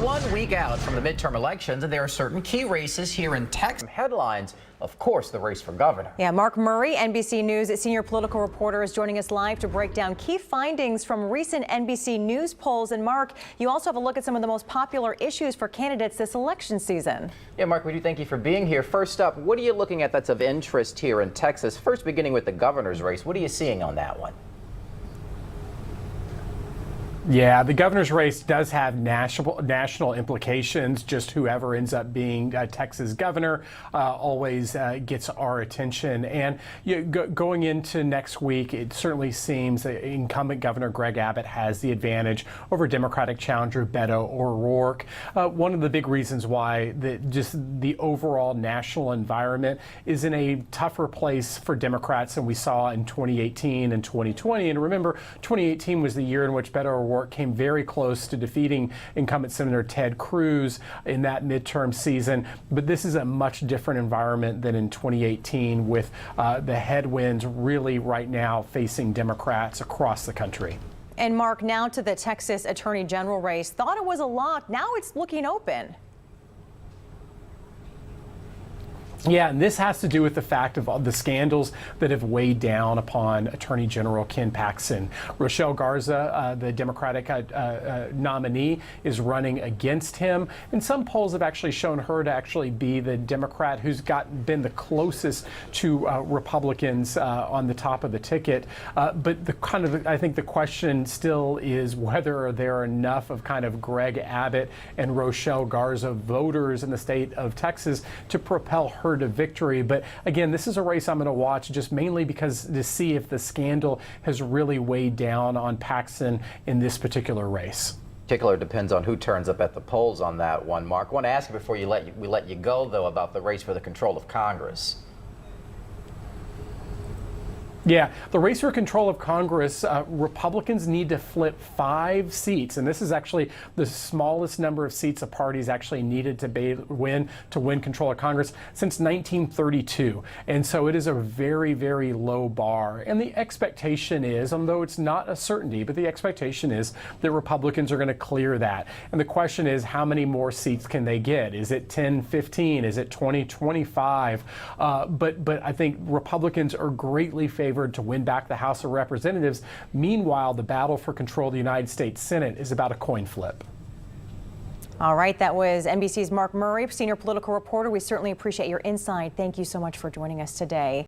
1 week out from the midterm elections, and there are certain key races here in Texas. Headlines, of course, the race for governor. Yeah, Mark Murray, NBC News senior political reporter, is joining us live to break down key findings from recent NBC News polls. And Mark, you also have a look at some of the most popular issues for candidates this election season. Yeah, Mark, we do thank you for being here. First up, what are you looking at that's of interest here in Texas? First, beginning with the governor's race, what are you seeing on that one? Yeah, the governor's race does have national implications. Just whoever ends up being Texas governor always gets our attention. And going into next week, it certainly seems that incumbent Governor Greg Abbott has the advantage over Democratic challenger Beto O'Rourke. One of the big reasons why just the overall national environment is in a tougher place for Democrats than we saw in 2018 and 2020. And remember, 2018 was the year in which Beto O'Rourke came very close to defeating incumbent Senator Ted Cruz in that midterm season. But this is a much different environment than in 2018, with the headwinds really right now facing Democrats across the country. And Mark, now to the Texas Attorney General race. Thought it was a lock. Now it's looking open. Yeah, and this has to do with the fact of all the scandals that have weighed down upon Attorney General Ken Paxton. Rochelle Garza, the Democratic nominee, is running against him. And some polls have actually shown her to actually be the Democrat who's been the closest to Republicans on the top of the ticket. But I think the question still is whether there are enough of kind of Greg Abbott and Rochelle Garza voters in the state of Texas to propel her to victory. But again, this is a race I'm going to watch just mainly because to see if the scandal has really weighed down on Paxton in this particular race. Particular depends on who turns up at the polls on that one, Mark. I want to ask you before we let you go, though, about the race for the control of Congress. Yeah, the race for control of Congress, Republicans need to flip 5 seats, and this is actually the smallest number of seats a party's actually needed to win control of Congress since 1932. And so it is a very, very low bar. And the expectation is, although it's not a certainty, but the expectation is that Republicans are going to clear that. And the question is, how many more seats can they get? Is it 10, 15? Is it 20, 25? But I think Republicans are greatly favored to win back the House of Representatives. Meanwhile, the battle for control of the United States Senate is about a coin flip. All right, that was NBC's Mark Murray, senior political reporter. We certainly appreciate your insight. Thank you so much for joining us today.